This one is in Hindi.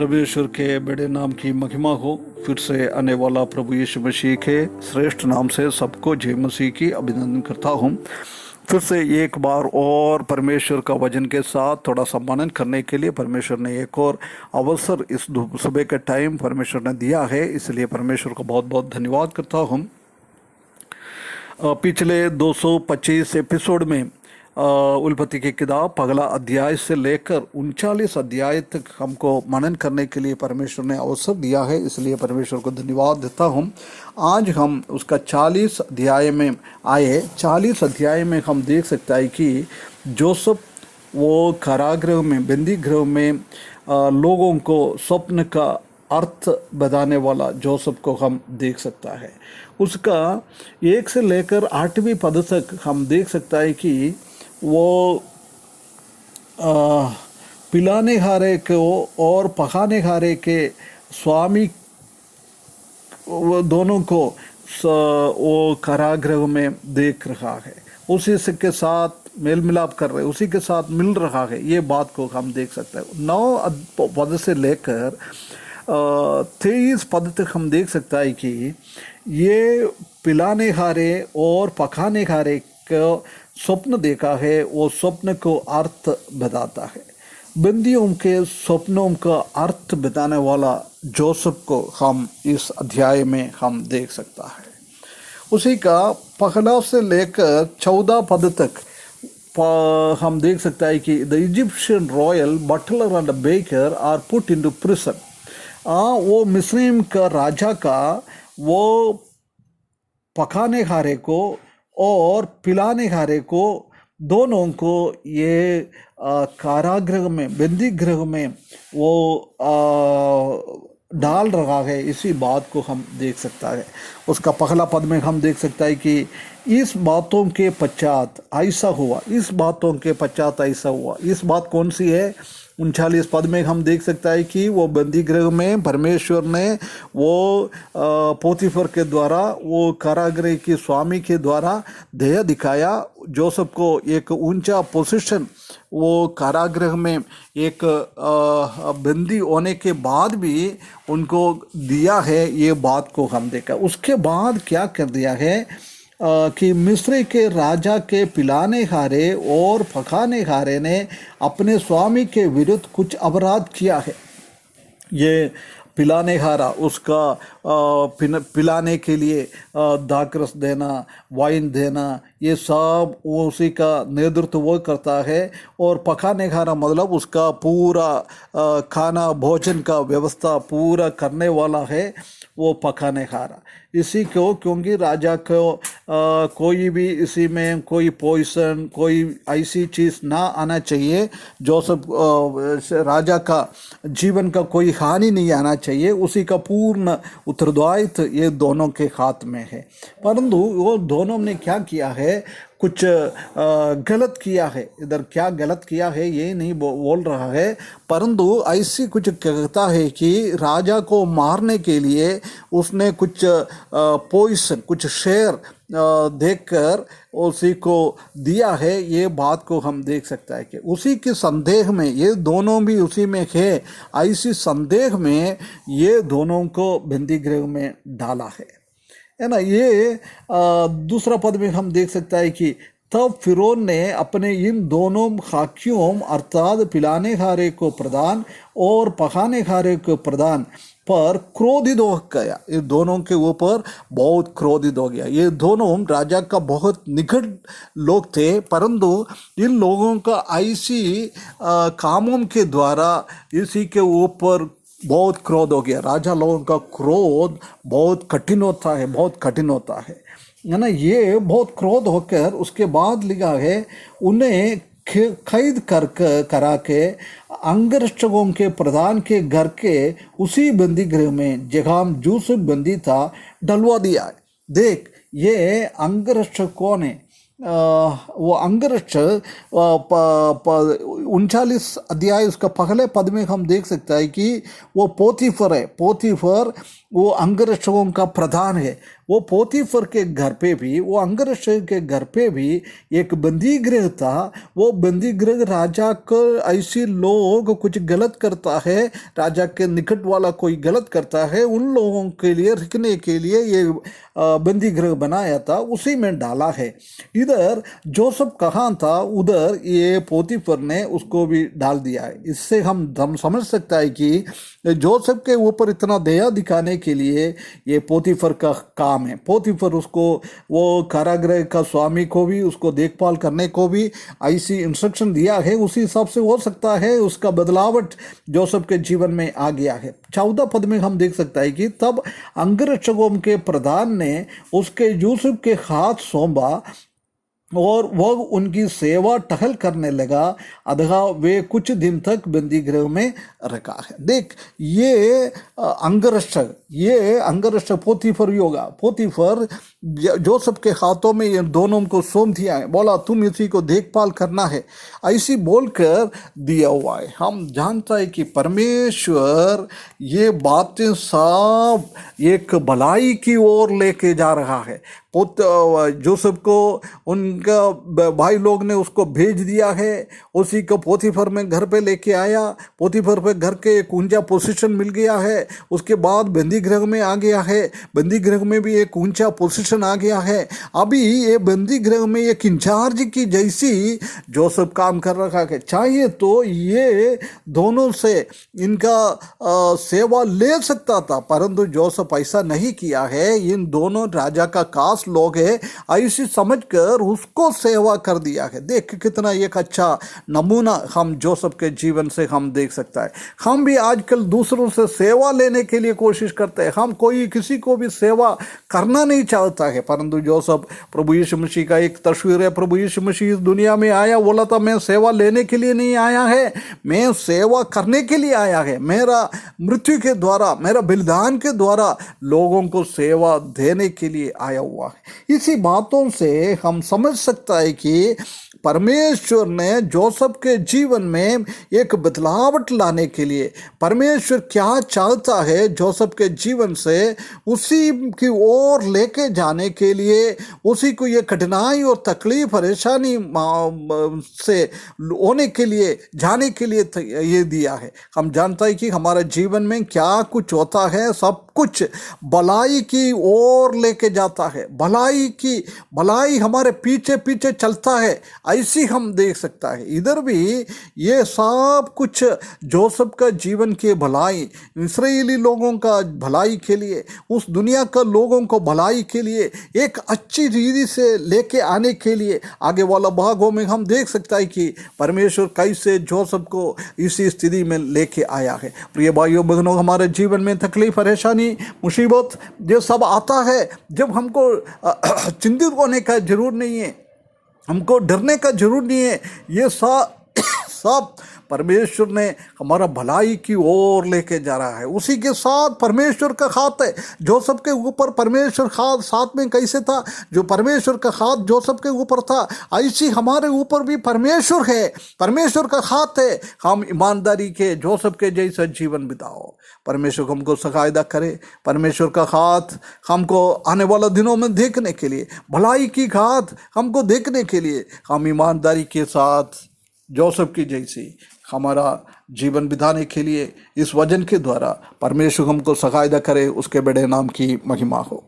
परमेश्वर के बड़े नाम की महिमा हो। फिर से आने वाला प्रभु यीशु मसीह के श्रेष्ठ नाम से सबको जय मसीह की अभिनंदन करता हूँ। फिर से एक बार और परमेश्वर का वचन के साथ थोड़ा सम्मानन करने के लिए परमेश्वर ने एक और अवसर इस सुबह के टाइम परमेश्वर ने दिया है, इसलिए परमेश्वर को बहुत बहुत धन्यवाद करता हूँ। पिछले 225 एपिसोड में उल्पत्ति की किताब पहला अध्याय से लेकर 39 अध्याय तक हमको मनन करने के लिए परमेश्वर ने अवसर दिया है, इसलिए परमेश्वर को धन्यवाद देता हूँ। आज हम उसका 40 अध्याय में आए। 40 अध्याय में हम देख सकते हैं कि जोसेफ वो कारागृह में, बंदी गृह में लोगों को स्वप्न का अर्थ बताने वाला जोसेफ को हम देख सकता है। उसका 1 से लेकर 8वीं पद तक हम देख सकता है कि वो पिलाने हारे को और पकाने हारे के स्वामी वो दोनों को वो कारागृह में देख रहा है, उसी से के साथ मेल मिलाप कर रहे, उसी के साथ मिल रहा है। ये बात को हम देख सकते हैं। 9 पद से लेकर 23 पद तक हम देख सकता है कि ये पिलाने हारे और पकाने हारे को स्वप्न देखा है, वो स्वप्न को अर्थ बताता है। बंदियों के स्वप्नों का अर्थ बताने वाला जोसेफ को हम इस अध्याय में हम देख सकता है। उसी का पहला से लेकर 14 पद तक हम देख सकता है कि the Egyptian royal butler and baker are put into prison. वो मिस्र का राजा का वो पकाने हारे को और पिलाने हारे को दोनों को ये कारागृह में, बंदी गृह में वो डाल रहा है। इसी बात को हम देख सकता है। उसका पहला पद में हम देख सकता है कि इस बातों के पश्चात ऐसा हुआ, इस बातों के पश्चात ऐसा हुआ। इस बात कौन सी है? 39 पद में हम देख सकता है कि वो बंदी गृह में परमेश्वर ने वो पोतीफर के द्वारा, वो कारागृह के स्वामी के द्वारा दया दिखाया। जोसेफ को एक ऊंचा पोजीशन वो कारागृह में एक बंदी होने के बाद भी उनको दिया है, ये बात को हम देखा। उसके बाद क्या कर दिया है कि मिस्र के राजा के पिलाने हारे और पकाने हारे ने अपने स्वामी के विरुद्ध कुछ अपराध किया है। ये पिलाने हारा उसका पिलाने के लिए दाकरस देना, वाइन देना, ये सब वो उसी का नेतृत्व वो करता है। और पकाने हारा मतलब उसका पूरा खाना भोजन का व्यवस्था पूरा करने वाला है वो पकाने हारा। इसी को क्योंकि राजा को कोई भी इसी में कोई पॉइसन, कोई ऐसी चीज़ ना आना चाहिए, जोसेफ राजा का जीवन का कोई हानि नहीं आना चाहिए, उसी का पूर्ण उत्तरदायित्व ये दोनों के हाथ में है। परंतु वो दोनों ने क्या किया है? कुछ गलत किया है। इधर क्या गलत किया है ये नहीं बोल रहा है, परंतु ऐसी कुछ कहता है कि राजा को मारने के लिए उसने कुछ पॉइसन, कुछ शेर देखकर उसी को दिया है। ये बात को हम देख सकता है कि उसी के संदेह में ये दोनों भी उसी में है। ऐसी संदेह में ये दोनों को बंदी गृह में डाला है ना। ये दूसरा पद में हम देख सकता है कि तब फिरौन ने अपने इन दोनों खाकियों अर्थात पिलाने हारे को प्रधान और पकाने हारे को प्रधान पर क्रोधित हो गया। ये दोनों के ऊपर बहुत क्रोधित हो गया। ये दोनों राजा का बहुत निकट लोग थे, परंतु इन लोगों का ऐसी कामों के द्वारा इसी के ऊपर बहुत क्रोध हो गया। राजा लोगों का क्रोध बहुत कठिन होता है, बहुत कठिन होता है ना। ये बहुत क्रोध होकर उसके बाद लिखा है उन्हें कैद करा के अंगरक्षकों के प्रधान के घर के उसी बंदी गृह में जहाँ यूसुफ बंदी था डलवा दिया। देख, ये अंगरक्षकों ने वो अंगरक्षक 39 अध्याय उसका पहले पद में हम देख सकता है कि वो पोतीफर है। पोतीफर वो अंगरक्षकों का प्रधान है। वो पोतीफर के घर पे भी, वो अंगरक्ष के घर पे भी एक बंदी गृह था। वो बंदी गृह राजा को, ऐसे लोग कुछ गलत करता है, राजा के निकट वाला कोई गलत करता है, उन लोगों के लिए रुकने के लिए ये बंदी गृह बनाया था, उसी में डाला है। इधर जोसेफ कहाँ था, उधर ये पोतीफर ने उसको भी डाल दिया है। इससे हम समझ सकता है कि जोसेफ के ऊपर इतना दया दिखाने के लिए ये पोतीफर का काम है। पोतीफर उसको, वो कारागृह का स्वामी को भी, उसको देखभाल करने को भी ऐसी इंस्ट्रक्शन दिया है। उसी हिसाब से हो सकता है उसका बदलावट जोसेफ के जीवन में आ गया है। 14 पद में हम देख सकता है कि तब अंगरक्षकों के प्रधान ने उसके यूसुफ के हाथ सौंपा और वह उनकी सेवा टहल करने लगा, अतः वे कुछ दिन तक बंदी गृह में रखा है। देख, ये अंगरक्षक पोतीफर होगा। पोतीफर जोसेफ के हाथों में ये दोनों को सौंप दिया है, बोला तुम इसी को देखभाल करना है, ऐसी बोलकर दिया हुआ है। हम जानता है कि परमेश्वर ये बातें सब एक भलाई की ओर लेके जा रहा है। जोसेफ को उनका भाई लोग ने उसको भेज दिया है, उसी को पोतीफर में घर पे लेके आया। पोतीफर पे घर के एक ऊंचा पोजीशन मिल गया है। उसके बाद बंदी गृह में आ गया है, बंदी गृह में भी एक ऊंचा पोजीशन आ गया है। अभी ये बंदी गृह में एक इंचार्ज की जैसी जोसेफ काम कर रहा है। चाहिए तो ये दोनों से इनका सेवा ले सकता था, परंतु जोसेफ ऐसा नहीं किया है। इन दोनों राजा का खास लोग है, ऐसी समझकर उसको सेवा कर दिया है। देख कितना एक अच्छा नमूना हम जोसेफ के जीवन से हम देख सकता है। हम भी आजकल दूसरों से सेवा लेने के लिए कोशिश करते हैं, हम कोई किसी को भी सेवा करना नहीं चाहता है, परंतु जोसेफ प्रभु यीशु मसीह का एक तस्वीर है। प्रभु यीशु मसीह इस दुनिया में आया, बोला था मैं सेवा लेने के लिए नहीं आया है, मैं सेवा करने के लिए आया है। मेरा मृत्यु के द्वारा, मेरा बलिदान के द्वारा लोगों को सेवा देने के लिए आया हुआ है। इसी बातों से हम समझ सकता है कि परमेश्वर ने जोसेफ के जीवन में एक बदलावट लाने के लिए, परमेश्वर क्या चाहता है जोसेफ के जीवन से, उसी की ओर लेके जाने के लिए, उसी को ये कठिनाई और तकलीफ परेशानी से होने के लिए, जाने के लिए ये दिया है। हम जानता है कि हमारे जीवन में क्या कुछ होता है, सब कुछ भलाई की ओर लेके जाता है, भलाई हमारे पीछे पीछे चलता है, ऐसी हम देख सकता है। इधर भी ये सब कुछ जोसेफ का जीवन के भलाई, इस्राएली लोगों का भलाई के लिए, उस दुनिया का लोगों को भलाई के लिए, एक अच्छी रीति से लेके आने के लिए, आगे वाला भागों में हम देख सकता है कि परमेश्वर कैसे जोसेफ को इसी स्थिति में लेके आया है। प्रिय भाइयों बहनों, हमारे जीवन में तकलीफ, परेशानी, मुसीबत जो सब आता है, जब हमको चिंतित होने का जरूर नहीं है, हमको डरने का जरूर नहीं है। ये सब परमेश्वर ने हमारा भलाई की ओर लेके जा रहा है। उसी के साथ परमेश्वर का हाथ है जोसेफ के ऊपर। परमेश्वर हाथ साथ में कैसे था, जो परमेश्वर का हाथ जोसेफ के ऊपर था, ऐसी हमारे ऊपर भी परमेश्वर है, परमेश्वर का हाथ है। हम ईमानदारी के जोसेफ के जैसा जीवन बिताओ। परमेश्वर हमको सहायता करे। परमेश्वर का हाथ हमको आने वाला दिनों में देखने के लिए, भलाई की हाथ हमको देखने के लिए, हम ईमानदारी के साथ जोसेफ की जैसी हमारा जीवन बिताने के लिए इस वचन के द्वारा परमेश्वर हमको सहायता करे। उसके बड़े नाम की महिमा हो।